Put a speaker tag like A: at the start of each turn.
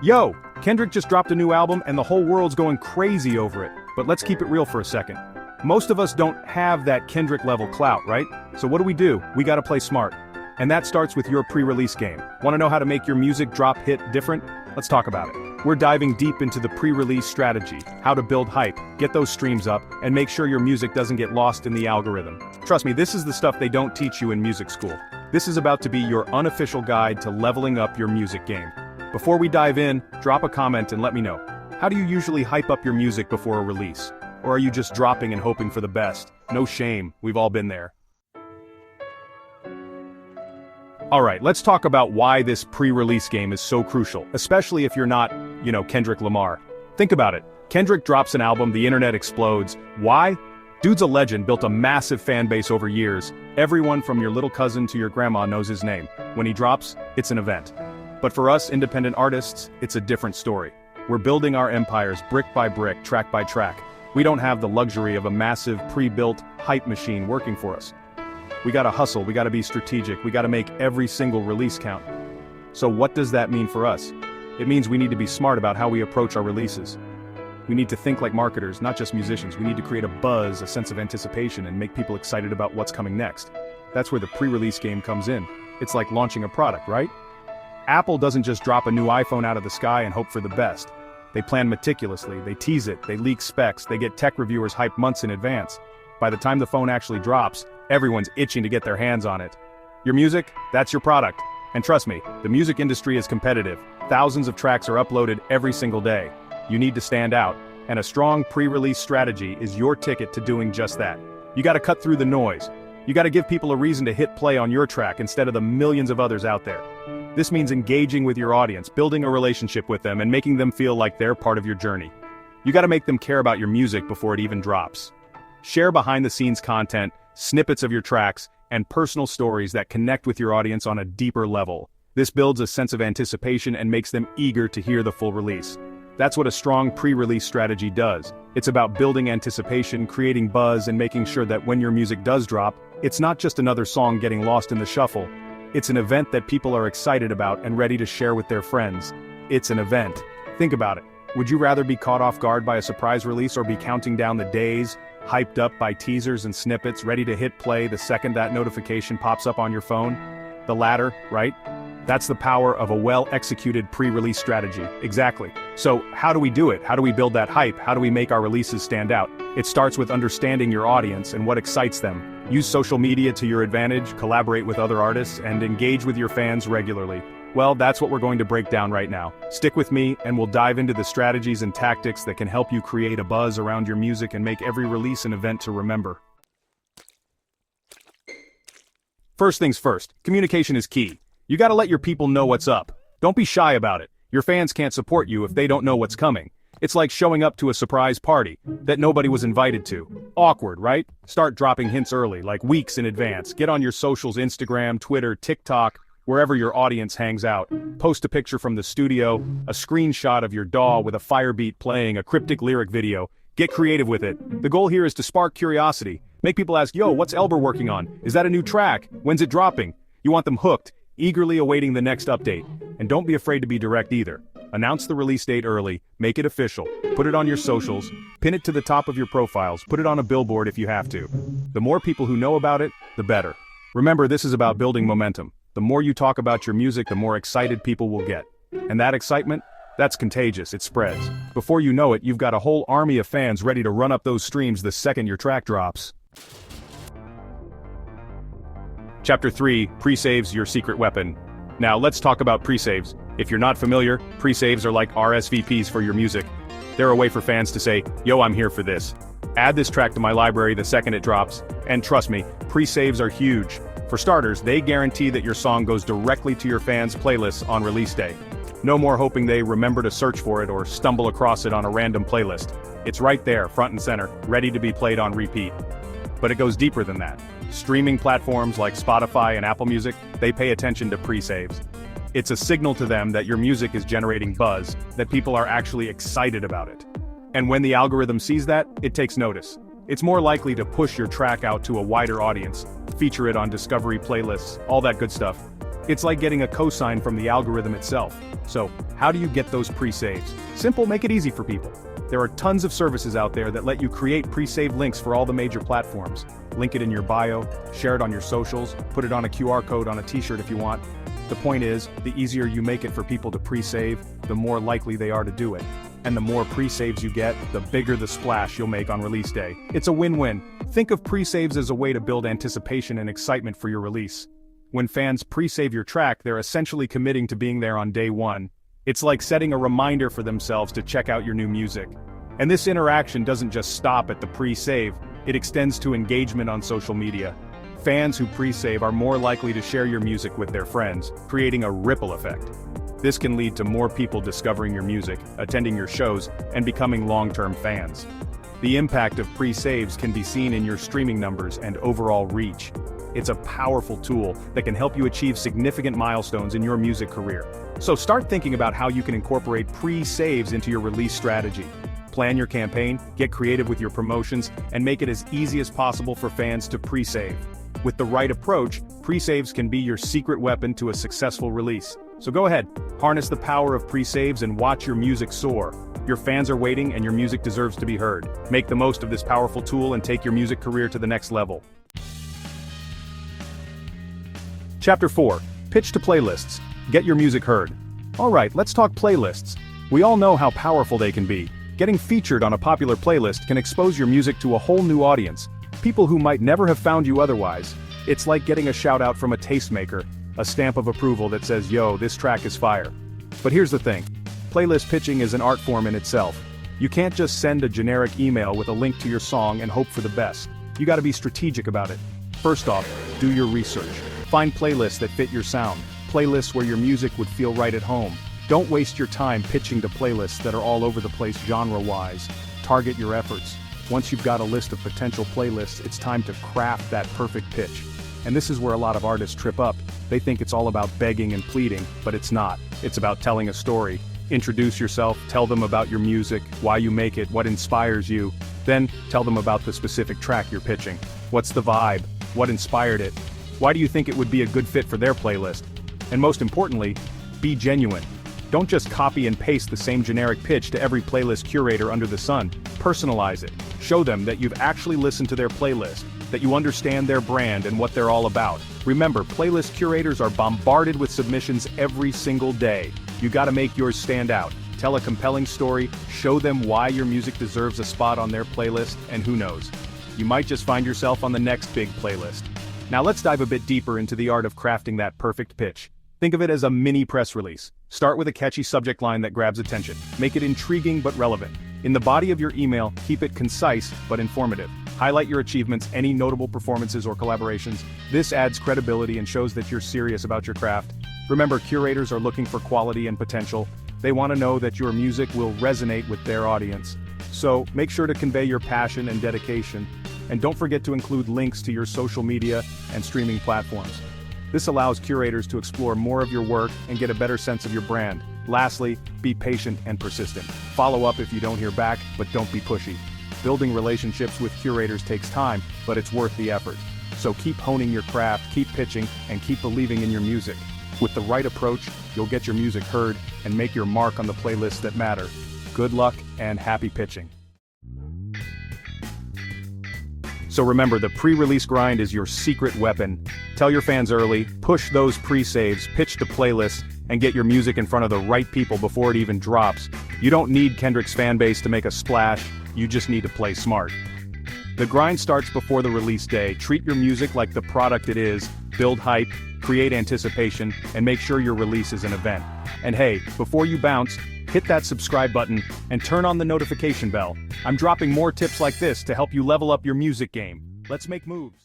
A: Yo, Kendrick just dropped a new album and the whole world's going crazy over it. But let's keep it real for a second. Most of us don't have that Kendrick level clout, right? So what do? We gotta play smart. And that starts with your pre-release game. Wanna know how to make your music drop hit different? Let's talk about it. We're diving deep into the pre-release strategy, how to build hype, get those streams up, and make sure your music doesn't get lost in the algorithm. Trust me, this is the stuff they don't teach you in music school. This is about to be your unofficial guide to leveling up your music game. Before we dive in, drop a comment and let me know. How do you usually hype up your music before a release? Or are you just dropping and hoping for the best? No shame, we've all been there. Alright, let's talk about why this pre-release game is so crucial, especially if you're not, Kendrick Lamar. Think about it. Kendrick drops an album, the internet explodes. Why? Dude's a legend, built a massive fan base over years. Everyone from your little cousin to your grandma knows his name. When he drops, it's an event. But for us independent artists, it's a different story. We're building our empires brick by brick, track by track. We don't have the luxury of a massive, pre-built hype machine working for us. We gotta hustle, we gotta be strategic, we gotta make every single release count. So what does that mean for us? It means we need to be smart about how we approach our releases. We need to think like marketers, not just musicians. We need to create a buzz, a sense of anticipation, and make people excited about what's coming next. That's where the pre-release game comes in. It's like launching a product, right? Apple doesn't just drop a new iPhone out of the sky and hope for the best. They plan meticulously, they tease it, they leak specs, they get tech reviewers hyped months in advance. By the time the phone actually drops, everyone's itching to get their hands on it. Your music, that's your product. And trust me, the music industry is competitive. Thousands of tracks are uploaded every single day. You need to stand out, and a strong pre-release strategy is your ticket to doing just that. You gotta cut through the noise. You gotta give people a reason to hit play on your track instead of the millions of others out there. This means engaging with your audience, building a relationship with them, and making them feel like they're part of your journey. You gotta make them care about your music before it even drops. Share behind-the-scenes content, snippets of your tracks, and personal stories that connect with your audience on a deeper level. This builds a sense of anticipation and makes them eager to hear the full release. That's what a strong pre-release strategy does. It's about building anticipation, creating buzz, and making sure that when your music does drop, it's not just another song getting lost in the shuffle. It's an event that people are excited about and ready to share with their friends. It's an event. Think about it. Would you rather be caught off guard by a surprise release or be counting down the days, hyped up by teasers and snippets, ready to hit play the second that notification pops up on your phone? The latter, right? That's the power of a well-executed pre-release strategy. Exactly. So, how do we do it? How do we build that hype? How do we make our releases stand out? It starts with understanding your audience and what excites them. Use social media to your advantage, collaborate with other artists, and engage with your fans regularly. Well, that's what we're going to break down right now. Stick with me, and we'll dive into the strategies and tactics that can help you create a buzz around your music and make every release an event to remember. First things first, communication is key. You gotta let your people know what's up. Don't be shy about it. Your fans can't support you if they don't know what's coming. It's like showing up to a surprise party that nobody was invited to. Awkward, right? Start dropping hints early, like weeks in advance. Get on your socials, Instagram, Twitter, TikTok, wherever your audience hangs out. Post a picture from the studio, a screenshot of your DAW with a fire beat playing, a cryptic lyric video. Get creative with it. The goal here is to spark curiosity. Make people ask, yo, what's Elber working on? Is that a new track? When's it dropping? You want them hooked, eagerly awaiting the next update. And don't be afraid to be direct either. Announce the release date early, make it official, put it on your socials, pin it to the top of your profiles, put it on a billboard if you have to. The more people who know about it, the better. Remember, this is about building momentum. The more you talk about your music, the more excited people will get. And that excitement? That's contagious, it spreads. Before you know it, you've got a whole army of fans ready to run up those streams the second your track drops. Chapter 3, Pre-saves, your secret weapon. Now let's talk about pre-saves. If you're not familiar, pre-saves are like RSVPs for your music. They're a way for fans to say, yo, I'm here for this. Add this track to my library the second it drops. And trust me, pre-saves are huge. For starters, they guarantee that your song goes directly to your fans' playlists on release day. No more hoping they remember to search for it or stumble across it on a random playlist. It's right there, front and center, ready to be played on repeat. But it goes deeper than that. Streaming platforms like Spotify and Apple Music, they pay attention to pre-saves. It's a signal to them that your music is generating buzz, that people are actually excited about it. And when the algorithm sees that, it takes notice. It's more likely to push your track out to a wider audience, feature it on discovery playlists, all that good stuff. It's like getting a cosign from the algorithm itself. So, how do you get those pre-saves? Simple, make it easy for people. There are tons of services out there that let you create pre-save links for all the major platforms. Link it in your bio, share it on your socials, put it on a QR code on a t-shirt if you want. The point is, the easier you make it for people to pre-save, the more likely they are to do it. And the more pre-saves you get, the bigger the splash you'll make on release day. It's a win-win. Think of pre-saves as a way to build anticipation and excitement for your release. When fans pre-save your track, they're essentially committing to being there on day one. It's like setting a reminder for themselves to check out your new music. And this interaction doesn't just stop at the pre-save, it extends to engagement on social media. Fans who pre-save are more likely to share your music with their friends, creating a ripple effect. This can lead to more people discovering your music, attending your shows, and becoming long-term fans. The impact of pre-saves can be seen in your streaming numbers and overall reach. It's a powerful tool that can help you achieve significant milestones in your music career. So start thinking about how you can incorporate pre-saves into your release strategy. Plan your campaign, get creative with your promotions, and make it as easy as possible for fans to pre-save. With the right approach, pre-saves can be your secret weapon to a successful release. So go ahead, harness the power of pre-saves and watch your music soar. Your fans are waiting and your music deserves to be heard. Make the most of this powerful tool and take your music career to the next level. Chapter 4. Pitch to playlists. Get your music heard. Alright, let's talk playlists. We all know how powerful they can be. Getting featured on a popular playlist can expose your music to a whole new audience. People who might never have found you otherwise. It's like getting a shout out from a tastemaker, a stamp of approval that says, yo, this track is fire. But here's the thing. Playlist pitching is an art form in itself. You can't just send a generic email with a link to your song and hope for the best. You gotta be strategic about it. First off, do your research. Find playlists that fit your sound. Playlists where your music would feel right at home. Don't waste your time pitching to playlists that are all over the place genre-wise. Target your efforts. Once you've got a list of potential playlists, it's time to craft that perfect pitch. And this is where a lot of artists trip up. They think it's all about begging and pleading, but it's not. It's about telling a story. Introduce yourself, tell them about your music, why you make it, what inspires you. Then, tell them about the specific track you're pitching. What's the vibe? What inspired it? Why do you think it would be a good fit for their playlist? And most importantly, be genuine. Don't just copy and paste the same generic pitch to every playlist curator under the sun. Personalize it. Show them that you've actually listened to their playlist, that you understand their brand and what they're all about. Remember, playlist curators are bombarded with submissions every single day. You gotta make yours stand out. Tell a compelling story, show them why your music deserves a spot on their playlist, and who knows, you might just find yourself on the next big playlist. Now let's dive a bit deeper into the art of crafting that perfect pitch. Think of it as a mini press release. Start with a catchy subject line that grabs attention. Make it intriguing but relevant. In the body of your email, keep it concise but informative. Highlight your achievements, any notable performances or collaborations. This adds credibility and shows that you're serious about your craft. Remember, curators are looking for quality and potential. They want to know that your music will resonate with their audience. So, make sure to convey your passion and dedication. And don't forget to include links to your social media and streaming platforms. This allows curators to explore more of your work and get a better sense of your brand. Lastly, be patient and persistent. Follow up if you don't hear back, but don't be pushy. Building relationships with curators takes time, but it's worth the effort. So keep honing your craft, keep pitching, and keep believing in your music. With the right approach, you'll get your music heard and make your mark on the playlists that matter. Good luck and happy pitching. So remember, the pre-release grind is your secret weapon. Tell your fans early, push those pre-saves, pitch to playlists, and get your music in front of the right people before it even drops. You don't need Kendrick's fan base to make a splash, you just need to play smart. The grind starts before the release day. Treat your music like the product it is, build hype, create anticipation, and make sure your release is an event. And hey, before you bounce, hit that subscribe button and turn on the notification bell. I'm dropping more tips like this to help you level up your music game. Let's make moves.